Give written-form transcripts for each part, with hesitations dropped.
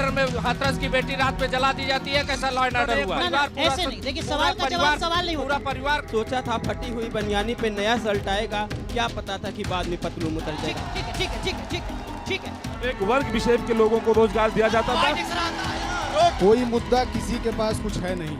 Order में हाथरस की बेटी रात में जला दी जाती है, कैसा लॉ एंड ऑर्डर हुआ? ऐसे नहीं, देखिए सवाल का जवाब सवाल नहीं पूरा होता। परिवार सोचा था फटी हुई बनियानी पे नया शर्ट आएगा, क्या पता था कि बाद में पतलून उतर ठीक जाएगा। है, ठीक है, ठीक है, ठीक है, ठीक है, ठीक है। एक वर्ग विशेष के लोगों को रोजगार दिया जाता था। कोई मुद्दा किसी के पास कुछ है नहीं।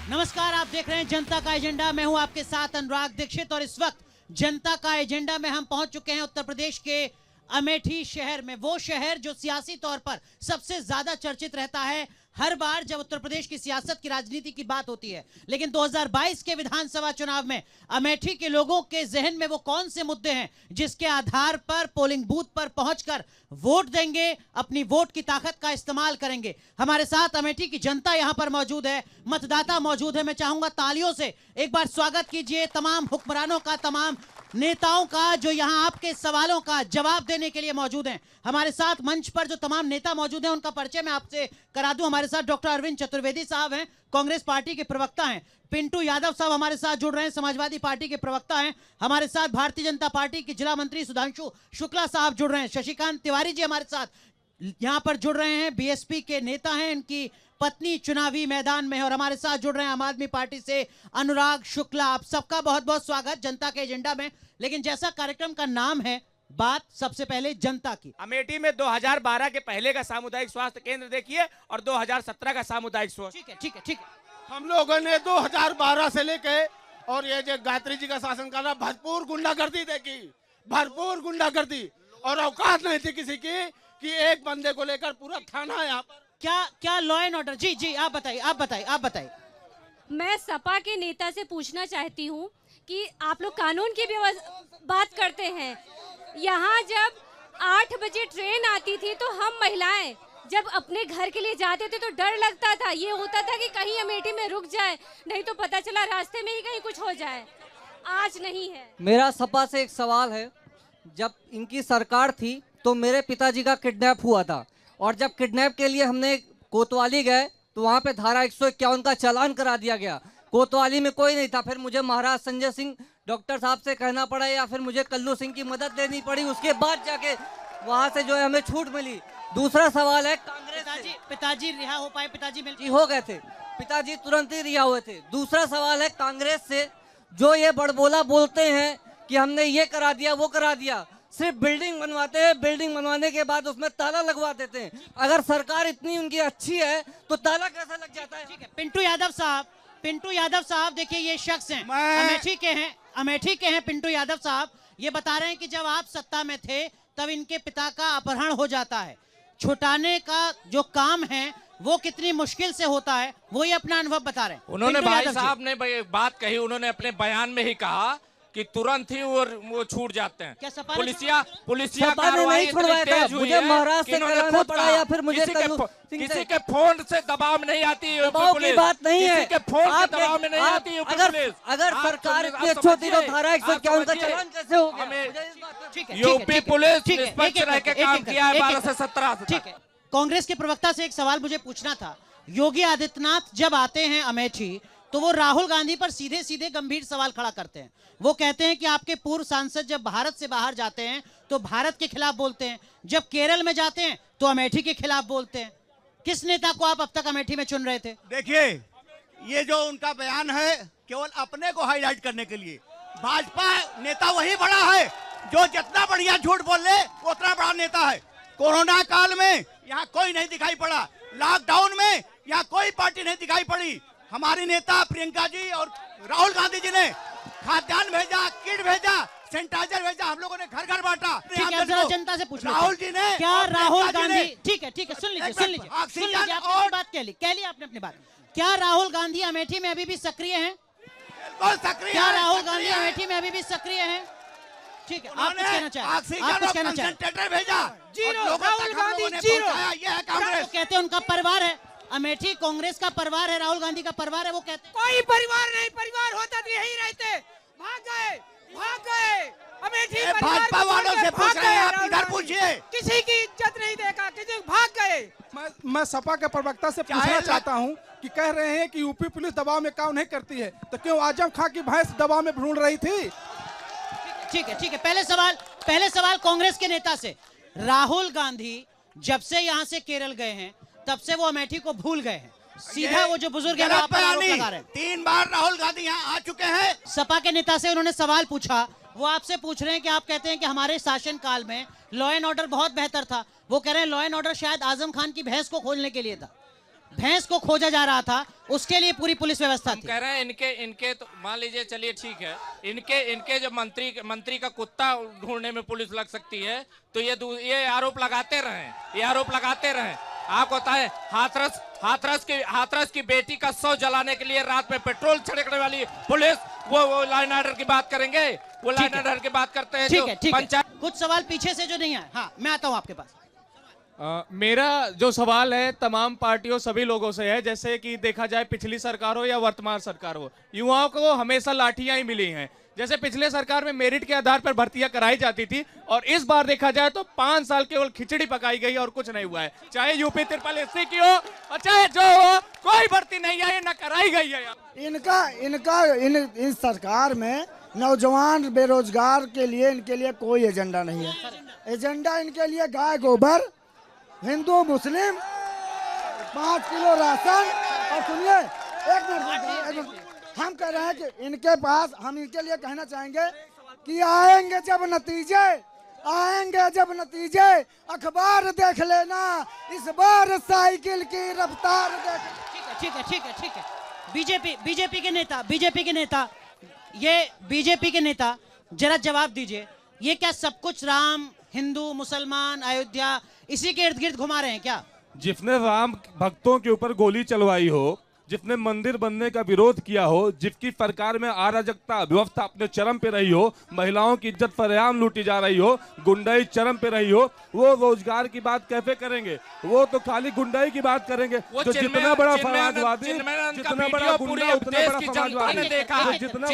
नमस्कार, आप देख रहे हैं जनता का एजेंडा। मैं हूं आपके साथ अनुराग दीक्षित और इस वक्त जनता का एजेंडा में हम पहुंच चुके हैं उत्तर प्रदेश के अमेठी शहर में। वो शहर जो सियासी तौर पर सबसे ज्यादा चर्चित रहता है हर बार जब उत्तर प्रदेश की सियासत की राजनीति की बात होती है। लेकिन 2022 के विधानसभा चुनाव में अमेठी के लोगों के जहन में वो कौन से मुद्दे हैं जिसके आधार पर पोलिंग बूथ पर पहुंचकर वोट देंगे, अपनी वोट की ताकत का इस्तेमाल करेंगे। हमारे साथ अमेठी की जनता यहां पर मौजूद है, मतदाता मौजूद है। मैं चाहूंगा तालियों से एक बार स्वागत कीजिए तमाम हुक्मरानों का, तमाम नेताओं का जो यहां आपके सवालों का जवाब देने के लिए मौजूद हैं। हमारे साथ मंच पर जो तमाम नेता मौजूद हैं उनका परिचय मैं आपसे करा दूं। हमारे साथ डॉक्टर अरविंद चतुर्वेदी साहब हैं, कांग्रेस पार्टी के प्रवक्ता हैं। पिंटू यादव साहब हमारे साथ जुड़ रहे हैं, समाजवादी पार्टी के प्रवक्ता हैं। हमारे साथ भारतीय जनता पार्टी के जिला मंत्री सुधांशु शुक्ला साहब जुड़ रहे हैं। शशिकांत तिवारी जी हमारे साथ यहां पर जुड़ रहे हैं, बीएसपी के नेता हैं, इनकी पत्नी चुनावी मैदान में है। और हमारे साथ जुड़ रहे हैं आम आदमी पार्टी से अनुराग शुक्ला। आप सबका बहुत बहुत स्वागत जनता के एजेंडा में। लेकिन जैसा कार्यक्रम का नाम है, बात सबसे पहले जनता की। अमेठी में 2012 के पहले का सामुदायिक स्वास्थ्य केंद्र देखिए और 2017 का सामुदायिक स्वास्थ्य। ठीक है, ठीक है, ठीक है। हम लोगों ने 2012 से लेके और ये जो गायत्री जी का शासन कर रहा, भरपूर गुंडागर्दी देखी, भरपूर गुंडागर्दी, और औकात नहीं थी किसी की कि एक बंदे को लेकर पूरा थाना यहाँ पर। क्या लॉ एंड ऑर्डर? जी जी, आप बताइए, आप बताइए, आप बताइए। मैं सपा के नेता से पूछना चाहती हूँ कि आप लोग कानून की भी बात करते हैं। यहाँ जब 8 बजे ट्रेन आती थी तो हम महिलाएं जब अपने घर के लिए जाते थे तो डर लगता था, ये होता था कि कहीं अमेठी में रुक जाए, नहीं तो पता चला रास्ते में ही कहीं कुछ हो जाए। आज नहीं है। मेरा सपा से एक सवाल है, जब इनकी सरकार थी तो मेरे पिताजी का किडनैप हुआ था, और जब किडनैप के लिए हमने कोतवाली गए तो वहाँ पे धारा 151 का चालान करा दिया गया। कोतवाली में कोई नहीं था, फिर मुझे महाराज संजय सिंह डॉक्टर साहब से कहना पड़ा या फिर मुझे कल्लू सिंह की मदद लेनी पड़ी, उसके बाद जाके वहाँ से जो है हमें छूट मिली। दूसरा सवाल है, कांग्रेस पिताजी रिहा हो पाए? पिताजी जी हो गए थे, पिताजी तुरंत ही रिहा हुए थे। दूसरा सवाल है, कांग्रेस से जो ये बड़बोला बोलते हैं कि हमने ये करा दिया वो करा दिया, सिर्फ बिल्डिंग बनवाते हैं, बिल्डिंग बनवाने के बाद उसमें ताला लगवा देते हैं। अगर सरकार इतनी उनकी अच्छी है तो ताला कैसे लग जाता है? ठीक है, पिंटू यादव साहब देखिए, ये शख्स हैं, अमेठी के हैं पिंटू यादव साहब। ये बता रहे हैं कि जब आप सत्ता में थे तब इनके पिता का अपहरण हो जाता है, छुटाने का जो काम है वो कितनी मुश्किल से होता है, वो ही अपना अनुभव बता रहे हैं। उन्होंने भाई साहब ने बात कही, उन्होंने अपने बयान में ही कहा कि तुरंत ही वो छूट जाते हैं। क्या सपा पुलिसिया कार्रवाई नहीं छुड़वाया था, मुझे महाराष्ट्र से कराना पड़ा या फिर मुझे किसी के फोन से दबाव नहीं आती, दबाव की बात नहीं है, किसी के फोन से दबाव में नहीं आती। अगर सरकार इतनी अच्छी होती तो धारा 151 का चालान कैसे हो गया? यूपी पुलिस निष्पक्ष रह के काम किया है 12 से 17 से। ठीक है, कांग्रेस के प्रवक्ता से एक सवाल मुझे पूछना था। योगी आदित्यनाथ जब आते हैं अमेठी तो वो राहुल गांधी पर सीधे सीधे गंभीर सवाल खड़ा करते हैं। वो कहते हैं कि आपके पूर्व सांसद जब भारत से बाहर जाते हैं तो भारत के खिलाफ बोलते हैं, जब केरल में जाते हैं तो अमेठी के खिलाफ बोलते हैं। किस नेता को आप अब तक अमेठी में चुन रहे थे? देखिए, ये जो उनका बयान है केवल अपने को हाईलाइट करने के लिए। भाजपा नेता वही बड़ा है जो जितना बढ़िया झूठ बोल ले उतना बड़ा नेता है। कोरोना काल में यहाँ कोई नहीं दिखाई पड़ा, लॉकडाउन में यहाँ कोई पार्टी नहीं दिखाई पड़ी। हमारी नेता प्रियंका जी और राहुल गांधी जी ने खाद्यान्न भेजा, किट भेजा, सैनिटाइजर भेजा, हम लोगों ने घर घर बांटा। जरा जनता से पूछ राहुल जी ने, क्या राहुल गांधी, ठीक है सुन लीजिए, कह ली आपने अपनी बात। क्या राहुल गांधी अमेठी में अभी भी सक्रिय हैं? क्या राहुल गांधी अमेठी में अभी भी सक्रिय हैं? ठीक है, आप कुछ कहना चाहें? आप कुछ कहना चाहें? भेजा, राहुल गांधी जीरो। कहते हैं उनका परिवार है अमेठी, कांग्रेस का परिवार है, राहुल गांधी का परिवार है। वो कहते कोई परिवार नहीं, परिवार होता तो यही रहते, भाग गए अमेठी भाजपा वालों से पूछ रहे हैं, आप इधर पूछिए। किसी की इज्जत नहीं देखा, किसी भाग गए। मैं सपा के प्रवक्ता से पूछना चाहता हूं कि कह रहे हैं कि यूपी पुलिस दबाव में काम नहीं करती है, तो क्यों आजम खां की भैंस दबाव में ढूंढ रही थी? ठीक है, पहले सवाल कांग्रेस के नेता से। राहुल गांधी जब से यहां से केरल गए हैं तब से वो अमेठी को भूल गए हैं। सीधा वो जो बुजुर्ग है वहां पर आरोप लगा रहे हैं। 3 बार राहुल गांधी यहाँ आ चुके हैं। सपा के नेता से उन्होंने सवाल पूछा, वो आपसे पूछ रहे हैं कि आप कहते हैं कि हमारे शासन काल में लॉ एंड ऑर्डर बहुत बेहतर था। वो कह रहे हैं लॉ एंड ऑर्डर शायद आजम खान की भैंस को खोजने के लिए था, भैंस को खोजा जा रहा था, उसके लिए पूरी पुलिस व्यवस्था थी। कह रहे हैं इनके तो मान लीजिए, चलिए ठीक है, इनके जब मंत्री का कुत्ता ढूंढने में पुलिस लग सकती है तो ये आरोप लगाते रहे। आपको पता है हाथरस की बेटी का शव जलाने के लिए रात में पेट्रोल छिड़कने वाली पुलिस, वो लाइन ऑर्डर की बात करेंगे, वो लाइन ऑर्डर की बात करते हैं। ठीक है। कुछ सवाल पीछे से जो नहीं है, हाँ मैं आता हूँ आपके पास। मेरा जो सवाल है तमाम पार्टियों सभी लोगों से है, जैसे कि देखा जाए पिछली सरकार हो या वर्तमान सरकार हो, युवाओं को हमेशा लाठियां ही मिली हैं। जैसे पिछले सरकार में मेरिट के आधार पर भर्तियां कराई जाती थी और इस बार देखा जाए तो 5 साल केवल खिचड़ी पकाई गई और कुछ नहीं हुआ है। चाहे यूपी ट्रिपल एससी की हो और चाहे जो हो, कोई भर्ती नहीं आई, न कराई गई है। इस सरकार में नौजवान बेरोजगार के लिए इनके लिए कोई एजेंडा नहीं है। एजेंडा इनके लिए गाय गोबर, हिंदू मुस्लिम, 5 किलो राशन। और सुनिए, एक मिनट, हम कह रहे हैं कि इनके पास, हम इनके लिए कहना चाहेंगे कि आएंगे जब नतीजे अखबार देख लेना, इस बार साइकिल की रफ्तार देख। ठीक है। बीजेपी के नेता जरा जवाब दीजिए, ये क्या सब कुछ राम, हिंदू, मुसलमान, अयोध्या इसी के इर्द गिर्द घुमा रहे हैं क्या? जिसने राम भक्तों के ऊपर गोली चलवाई हो, जिसने मंदिर बनने का विरोध किया हो, जिसकी सरकार में अराजकता व्यवस्था अपने चरम पे रही हो, महिलाओं की इज्जत फरेआम लूटी जा रही हो, गुंडाई चरम पे रही हो, वो रोजगार की बात कैसे करेंगे? वो तो खाली गुंडाई की बात करेंगे। तो जितना बड़ा समाजवादी, जितना बड़ा गुंडा, उतना बड़ा समाजवादी, जितना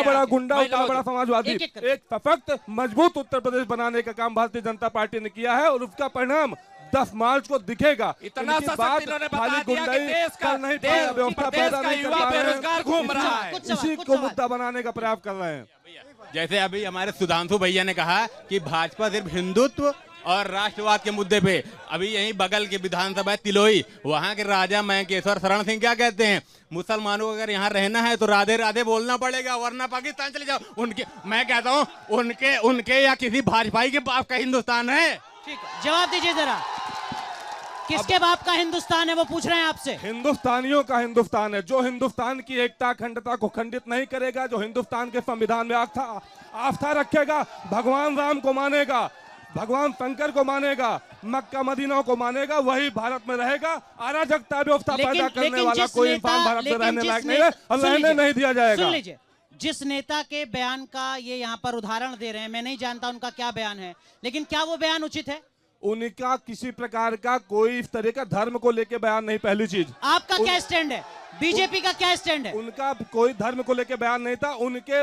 बड़ा गुंडा उतना बड़ा समाजवादी। एक सशक्त मजबूत उत्तर प्रदेश बनाने का काम भारतीय जनता पार्टी ने किया है और उसका परिणाम 10 मार्च को दिखेगा। इतना बात खाली गुंडाई कर नहीं पाया, व्यवस्था पैदा नहीं कर पा रहे, घूम रहा है, इसी को मुद्दा बनाने का प्रयास कर रहे हैं। जैसे अभी हमारे सुधांशु भैया ने कहा कि भाजपा सिर्फ हिंदुत्व और राष्ट्रवाद के मुद्दे पे, अभी यहीं बगल के विधानसभा तिलोई, वहाँ के राजा महेकेश्वर शरण सिंह क्या कहते हैं, मुसलमानों को अगर यहाँ रहना है तो राधे राधे बोलना पड़ेगा, वरना पाकिस्तान चले जाओ। उनके, मैं कहता हूँ उनके या किसी भाजपाई के बाप का हिंदुस्तान है। ठीक है, जवाब दीजिए जरा, किसके बाप का हिंदुस्तान है वो पूछ रहे हैं आपसे? हिंदुस्तानियों का हिंदुस्तान है, जो हिंदुस्तान की एकता अखंडता को खंडित नहीं करेगा, जो हिंदुस्तान के संविधान में आस्था रखेगा, भगवान राम को मानेगा, भगवान शंकर को मानेगा, मक्का मदीना को मानेगा, वही भारत में रहेगा। अराजकता व्यवस्था पैदा करने वाला कोई इंसान भारत में रहने लायक नहीं है और रहने नहीं दिया जाएगा। सुन लीजिए, जिस नेता के बयान का ये यहाँ पर उदाहरण दे रहे हैं, मैं नहीं जानता उनका क्या बयान है, लेकिन क्या वो बयान उचित है? उनका किसी प्रकार का कोई इस तरह का धर्म को लेके बयान नहीं। पहली चीज, आपका क्या स्टैंड है? बीजेपी का क्या स्टैंड है? उनका कोई धर्म को लेके बयान नहीं था। उनके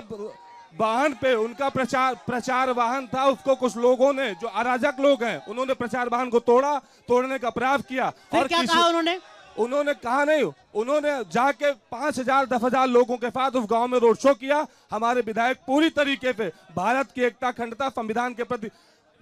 वाहन पे उनका प्रचार वाहन था, उसको कुछ लोगों ने, जो अराजक लोग हैं, उन्होंने प्रचार वाहन को तोड़ने का प्रयास किया। और क्या कहा उन्होंने कहा नहीं, उन्होंने जाके 5000 10,000 लोगों के साथ उस गांव में रोड शो किया। हमारे विधायक पूरी तरीके से भारत की एकता अखंडता संविधान के प्रति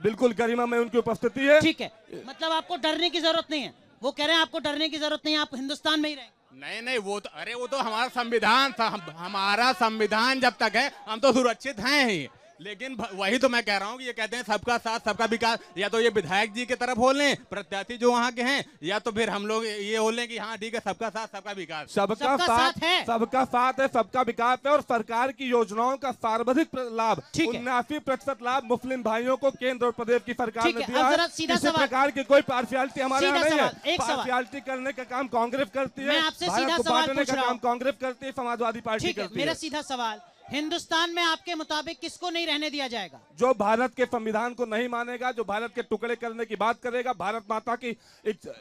बिल्कुल गरिमा में उनकी उपस्थिति है। ठीक है, मतलब आपको डरने की जरूरत नहीं है। वो कह रहे हैं आपको डरने की जरूरत नहीं है, आप हिंदुस्तान में ही रहेंगे। नहीं, वो तो हमारा संविधान था, हमारा संविधान जब तक है हम तो सुरक्षित हैं ही। लेकिन वही तो मैं कह रहा हूँ कि ये कहते हैं सबका साथ सबका विकास, या तो ये विधायक जी की तरफ हो लें, प्रत्याशी जो वहाँ के हैं, या तो फिर हम लोग ये हो लें कि हाँ ठीक है, सबका साथ सबका विकास। सबका साथ है, सबका विकास है। और सरकार की योजनाओं का सर्वाधिक लाभ, 79% लाभ मुस्लिम भाइयों को केंद्र और प्रदेश की सरकार ने दिया है। इसी प्रकार की कोई पार्शियलिटी हमारे यहाँ नहीं है। पार्शियलिटी करने का काम कांग्रेस करती है, भारत को बांटने का काम कांग्रेस करती है, समाजवादी पार्टी करती है। मेरा सीधा सवाल, हिंदुस्तान में आपके मुताबिक किसको नहीं रहने दिया जाएगा? जो भारत के संविधान को नहीं मानेगा, जो भारत के टुकड़े करने की बात करेगा, भारत माता की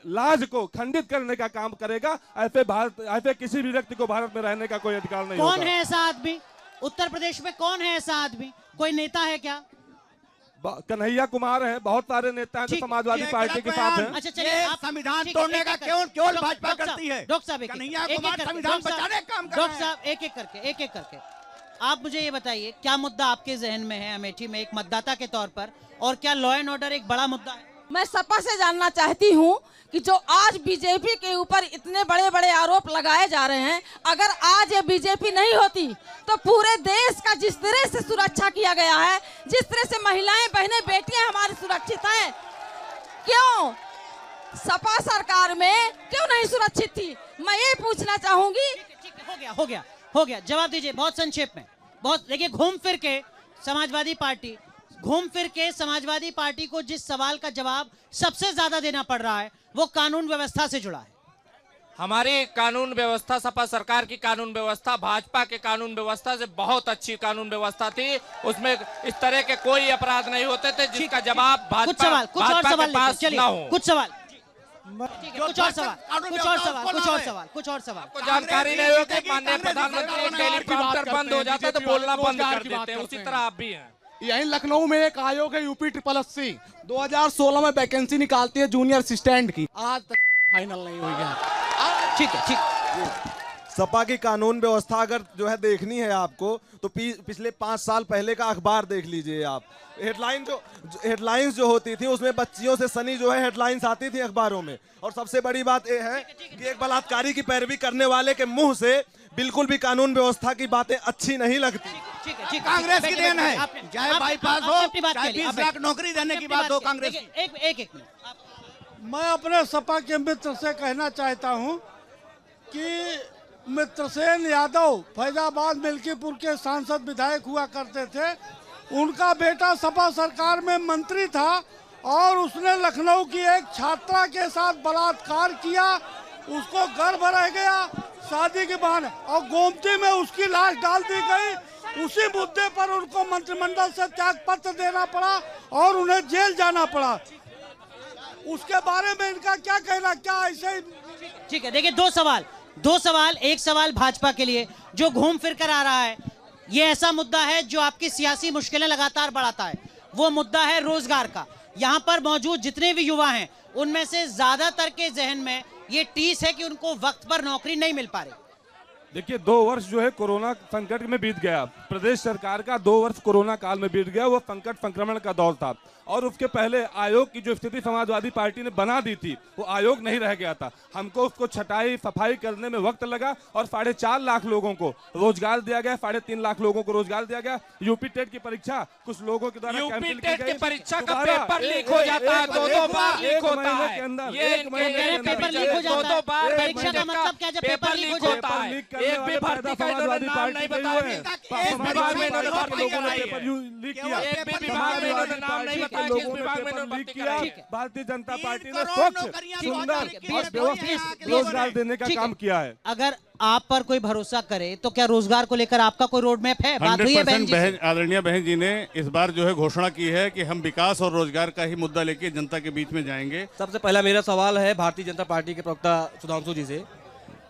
लाज को खंडित करने का काम करेगा, ऐसे किसी भी व्यक्ति को भारत में रहने का कोई अधिकार नहीं। कौन है ऐसा आदमी उत्तर प्रदेश में? कौन है ऐसा आदमी? कोई नेता है क्या? कन्हैया कुमार है, बहुत सारे नेता हैं जो समाजवादी पार्टी के साथ हैं। अच्छा चलिए, संविधान तोड़ने का केवल भाजपा करती है। डॉक्टर साहब कन्हैया कुमार संविधान बचाने का काम कर रहे हैं। डॉक्टर साहब एक एक करके आप मुझे ये बताइए, क्या मुद्दा आपके जहन में है अमेठी में एक मतदाता के तौर पर, और क्या लॉ एंड ऑर्डर एक बड़ा मुद्दा है? मैं सपा से जानना चाहती हूँ कि जो आज बीजेपी के ऊपर इतने बड़े बड़े आरोप लगाए जा रहे हैं, अगर आज ये बीजेपी नहीं होती तो पूरे देश का जिस तरह से सुरक्षा किया गया है, जिस तरह से महिलाएं, बहनें, बेटियां हमारी सुरक्षित हैं, क्यों सपा सरकार में क्यों नहीं सुरक्षित थी? मैं ये पूछना चाहूंगी। हो गया, जवाब दीजिए बहुत संक्षेप में। बहुत देखिए, घूम फिर के समाजवादी पार्टी को जिस सवाल का जवाब सबसे ज्यादा देना पड़ रहा है वो कानून व्यवस्था से जुड़ा है। हमारी कानून व्यवस्था, सपा सरकार की कानून व्यवस्था भाजपा के कानून व्यवस्था से बहुत अच्छी कानून व्यवस्था थी। उसमें इस तरह के कोई अपराध नहीं होते थे जिसका जवाब भाजपा के पास ना हो। कुछ और सवाल। आपको जानकारी नहीं हो कि माननीय प्रधानमंत्री टेलीप्रॉम्प्टर बंद हो जाता तो बोलना बंद कर देते हैं, उसी तरह आप भी हैं। यहीं लखनऊ में एक आयोग है यूपी SSSC 2016 में वैकेंसी निकालती है जूनियर असिस्टेंट की, आज तक फाइनल नहीं हुई है। ठीक है। सपा की कानून व्यवस्था अगर जो है देखनी है आपको तो पिछले 5 साल पहले का अखबार देख लीजिए आप। हेडलाइंस जो होती थी उसमें बच्चियों से सनी जो है हेडलाइंस आती थी अखबारों में। और सबसे बड़ी बात यह है कि एक बलात्कारी की पैरवी करने वाले के मुंह से बिल्कुल भी कानून व्यवस्था की बातें अच्छी नहीं लगती। कांग्रेस की देन है, चाहे बाईपास हो, चाहे 20 लाख नौकरी देने की बात हो कांग्रेस की। एक मैं अपने सपा के मित्र से कहना चाहता हूं कि मित्रसेन यादव फैजाबाद मिल्कीपुर के सांसद विधायक हुआ करते थे। उनका बेटा सपा सरकार में मंत्री था और उसने लखनऊ की एक छात्रा के साथ बलात्कार किया, उसको गर्भ रह गया शादी के बहाने और गोमती में उसकी लाश डाल दी गई। उसी मुद्दे पर उनको मंत्रिमंडल से त्याग पत्र देना पड़ा और उन्हें जेल जाना पड़ा। उसके बारे में इनका क्या कहना? क्या ऐसे? ठीक है, देखिए दो सवाल। एक सवाल भाजपा के लिए जो घूम फिर कर आ रहा है, ये ऐसा मुद्दा है जो आपकी सियासी मुश्किलें लगातार बढ़ाता है। वो मुद्दा है रोजगार का। यहाँ पर मौजूद जितने भी युवा हैं उनमें से ज्यादातर के जहन में ये टीस है कि उनको वक्त पर नौकरी नहीं मिल पा रही। देखिए 2 वर्ष जो है कोरोना संकट में बीत गया, प्रदेश सरकार का 2 वर्ष कोरोना काल में बीत गया। वो संकट संक्रमण का दौर था और उसके पहले आयोग की जो स्थिति समाजवादी पार्टी ने बना दी थी वो आयोग नहीं रह गया था। हमको उसको छटाई सफाई करने में वक्त लगा और 4.5 लाख लोगों को रोजगार दिया गया, 3.5 लाख लोगों को रोजगार दिया गया। यूपी टेट की परीक्षा कुछ लोगों के द्वारा यूपी टेट की परीक्षा का पेपर लीक हो जाता है, 2 बार लीक होता है। परीक्षा का मतलब क्या? जब पेपर लीक हो जाता है, एक भी भर्ती का इन्होंने नाम नहीं बताया, एक विभाग में इन्होंने भर्ती कराई है, एक भी विभाग में इन्होंने नाम नहीं बताया किस विभाग में इन्होंने भर्ती कराई है। भारतीय जनता पार्टी ने स्वच्छ, सुंदर और व्यवस्थित रोजगार देने का काम किया है। अगर आप पर कोई भरोसा करे तो क्या रोजगार को लेकर आपका कोई रोड मैप है? बात हुई है बहन जी से? आदरणीय बहन जी ने इस बार जो है घोषणा की है कि हम विकास और रोजगार का ही मुद्दा लेके जनता के बीच में जाएंगे। सबसे पहला मेरा सवाल है भारतीय जनता पार्टी के प्रवक्ता सुधांशु जी से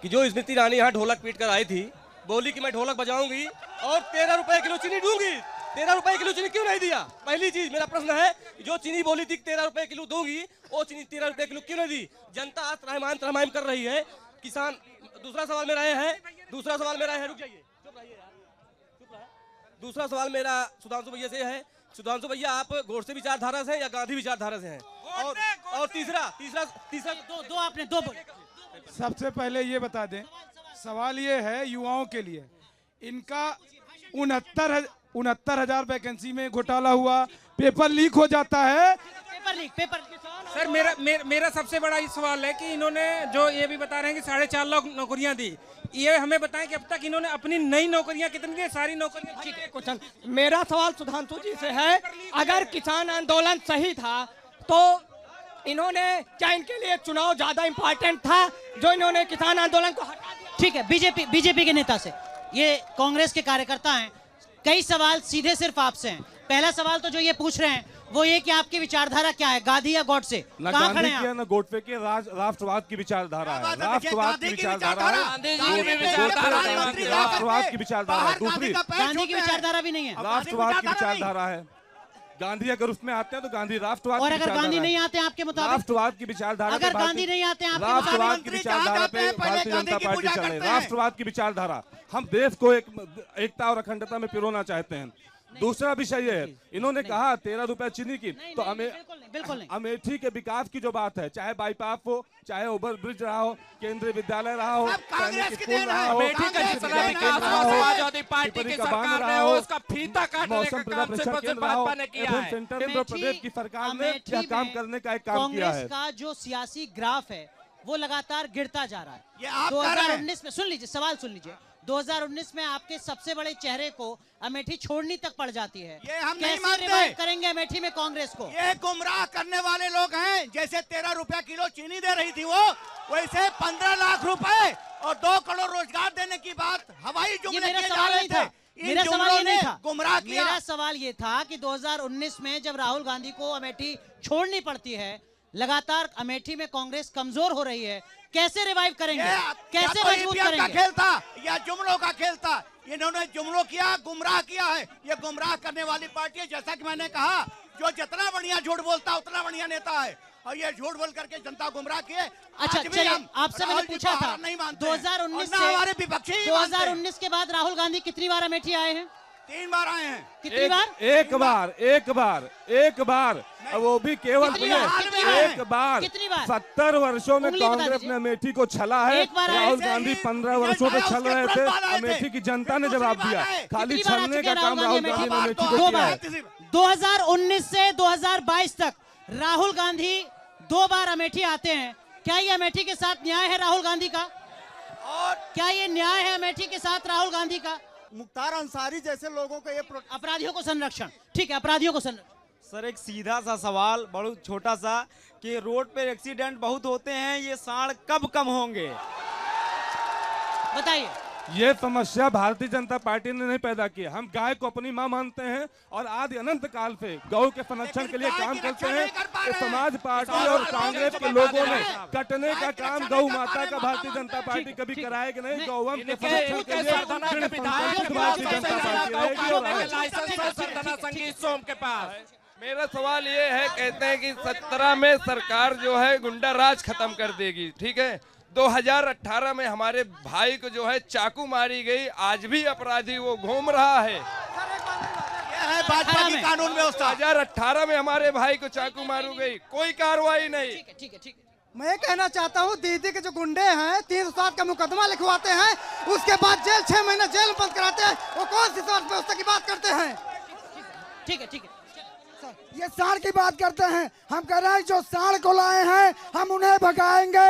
कि जो स्मृति ईरानी यहाँ ढोलक पीट कर आई थी, बोली कि मैं ढोलक बजाऊंगी और 13 रुपए किलो चीनी दूंगी। 13 रुपए किलो चीनी क्यों नहीं दिया? पहली चीज मेरा प्रश्न है, जो चीनी बोली थी 13 रुपए किलो दूंगी, वो चीनी 13 रुपए किलो क्यों नहीं दी? जनता आज त्रहमाम कर रही है, किसान। दूसरा सवाल मेरा है, रुक जाइए, चुप रहिए यार, चुप रहे। दूसरा सवाल मेरा सुधांशु भैया से है, सुधांशु भैया आप गोडसे विचारधारा से या गांधी विचारधारा से हैं? और तीसरा दो आपने दो बोले। सबसे पहले ये बता दें, सवाल ये है युवाओं के लिए, इनका 69,000 वैकेंसी में घोटाला हुआ, पेपर लीक हो जाता है। पेपर सर मेरा सबसे बड़ा ये सवाल है कि इन्होंने जो ये भी बता रहे हैं कि 4.5 लाख नौकरियां दी, ये हमें बताएं कि अब तक इन्होंने अपनी नई नौकरियां कितनी दी? सारी नौकरियां। ठीक है, क्वेश्चन मेरा सवाल सुधांशु जी से है, अगर किसान आंदोलन सही था तो इन्होंने, क्या इनके लिए चुनाव ज्यादा इंपॉर्टेंट था जो इन्होंने किसान आंदोलन को हटा दिया? ठीक है, बीजेपी के नेता से, ये कांग्रेस के कार्यकर्ता हैं, कई सवाल सीधे सिर्फ आपसे हैं। पहला सवाल तो जो ये पूछ रहे हैं वो ये कि आपकी विचारधारा क्या है, गांधी या गॉडसे? कहां खड़े हैं आप? न गोडसे की राष्ट्रवाद की विचारधारा है, राष्ट्रवाद की विचारधारा है, राष्ट्रवाद की विचारधारा है। दूसरी गांधी की विचारधारा भी नहीं है, राष्ट्रवाद की विचारधारा है। गांधी अगर उसमें आते हैं तो गांधी राष्ट्रवाद और की अगर विचारधारा गांधी है। नहीं आते हैं आपके मुताबिक, राष्ट्रवाद की विचारधारा अगर पे गांधी नहीं आते हैं आपके राष्ट्रवाद मुताबिक, की विचारधारा पे भारतीय जनता पार्टी चल रही है। राष्ट्रवाद की विचारधारा, हम देश को एकता और अखंडता में पिरोना चाहते हैं। दूसरा विषय ये है, इन्होंने कहा 13 रुपए चीनी की, तो अमेठी के विकास की जो बात है, चाहे बाईपास हो, चाहे ओवर ब्रिज रहा हो, केंद्रीय विद्यालय रहा हो, सैनिक स्कूल रहा हो, अमेठी का जितना विकास हुआ समाजवादी पार्टी की सरकार ने उसका फीता काटने का काम सिर्फ और सिर्फ भाजपा ने किया है। सेंट्रल प्रदेश की सरकार ने यह काम करने का एक काम किया है। कांग्रेस का जो सियासी ग्राफ है वो लगातार गिरता जा रहा है। ये आप कर रहे हैं। 2019 में, सुन लीजिए सवाल सुन लीजिए, 2019 में आपके सबसे बड़े चेहरे को अमेठी छोड़नी तक पड़ जाती है। ये हम नहीं कैसे मानते। रिवाइव करेंगे अमेठी में कांग्रेस को? ये गुमराह करने वाले लोग हैं। जैसे 13 रुपया किलो चीनी दे रही थी वो, वैसे 15 लाख रुपए और 2 करोड़ रोजगार देने की बात हवाई जुमले मेरा किए जा सवाल रहे नहीं थे। था, मेरा सवाल ये नहीं था, गुमराह किया। मेरा सवाल ये था कि 2019 में जब राहुल गांधी को अमेठी छोड़नी पड़ती है, लगातार अमेठी में कांग्रेस कमजोर हो रही है, कैसे रिवाइव करेंगे, कैसे या तो मजबूत EVM का करेंगे? खेल था या जुमलों का खेल था। इन्होंने जुमलों किया, गुमराह किया है। ये गुमराह करने वाली पार्टी है। जैसा कि मैंने कहा, जो जितना बढ़िया झूठ बोलता उतना बढ़िया नेता है, और ये झूठ बोल करके जनता गुमराह किए। अच्छा आज भी चलिए, हम आपसे मैंने राहुल जी पूछा को था हार नहीं मानते 2019 और ना हमारे विपक्षी ही मानते। 2019 के बाद राहुल गांधी कितनी बार अमेठी आए हैं? 3 बार आए हैं। कितनी बार? एक बार, वो भी केवल कितनी बार? एक बार। कितनी बार? 70 वर्षों में उंगली बता कांग्रेस दीजिए। ने अमेठी को छला है। एक बार आए राहुल थे। गांधी 15 वर्षों से छल रहे थे, अमेठी की जनता ने जवाब दिया। खाली कितनी बार आ छलने चुके का हैं काम राहुल गांधी ने अमेठी को दो किया बार। है। 2019 से 2022 तक राहुल गांधी 2 बार अमेठी आते हैं। क्या ये अमेठी के साथ न्याय है राहुल गांधी का? और क्या ये न्याय है अमेठी के साथ राहुल गांधी का? मुख्तार अंसारी जैसे लोगों को ये अपराधियों को संरक्षण, ठीक है, अपराधियों को संरक्षण। सर एक सीधा सा सवाल, बहुत छोटा सा, कि रोड पे एक्सीडेंट बहुत होते हैं, ये साढ़ कब कम होंगे? बताइए। ये समस्या भारतीय जनता पार्टी ने नहीं पैदा की। हम गाय को अपनी मां मानते हैं और आदि अनंत काल से गौ के संरक्षण के लिए काम करते हैं। तो समाज पार्टी और कांग्रेस के लोगों ने कटने का काम गौ माता का भारतीय जनता पार्टी कभी कराएगी नहीं। गौवंश के संरक्षण के लिए भारतीय जनता पार्टी रहेगी और पास। मेरा सवाल ये है, कहते हैं कि 17 में सरकार जो है गुंडा राज खत्म कर देगी, ठीक है। 2018 में हमारे भाई को जो है चाकू मारी गई, आज भी अपराधी वो घूम रहा है। ये है भाजपा की कानून व्यवस्था। 2018 में हमारे भाई को चाकू मारू गई, कोई कार्रवाई नहीं। ठीक है। मैं ये कहना चाहता हूँ, दीदी के जो गुंडे हैं 307 का मुकदमा लिखवाते हैं, उसके बाद जेल 6 महीने जेल में बंद कराते हैं, वो कौन सी समाज व्यवस्था की बात करते हैं? ठीक है। ये साढ़ की बात करते हैं। हम कह रहे हैं जो साढ़ को लाए हैं हम उन्हें भगाएंगे।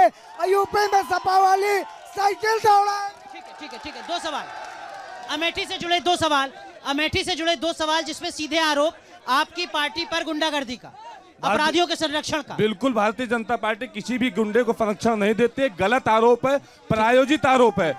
यूपी में सपा वाली साइकिल दौड़ाएंगे। ठीक है। 2 सवाल अमेठी से जुड़े, 2 सवाल अमेठी से जुड़े, 2 सवाल जिसमें सीधे आरोप आपकी पार्टी पर गुंडागर्दी का, अपराधियों के संरक्षण का। बिल्कुल, भारतीय जनता पार्टी किसी भी गुंडे को संरक्षण नहीं देती। गलत आरोप है, प्रायोजित आरोप है।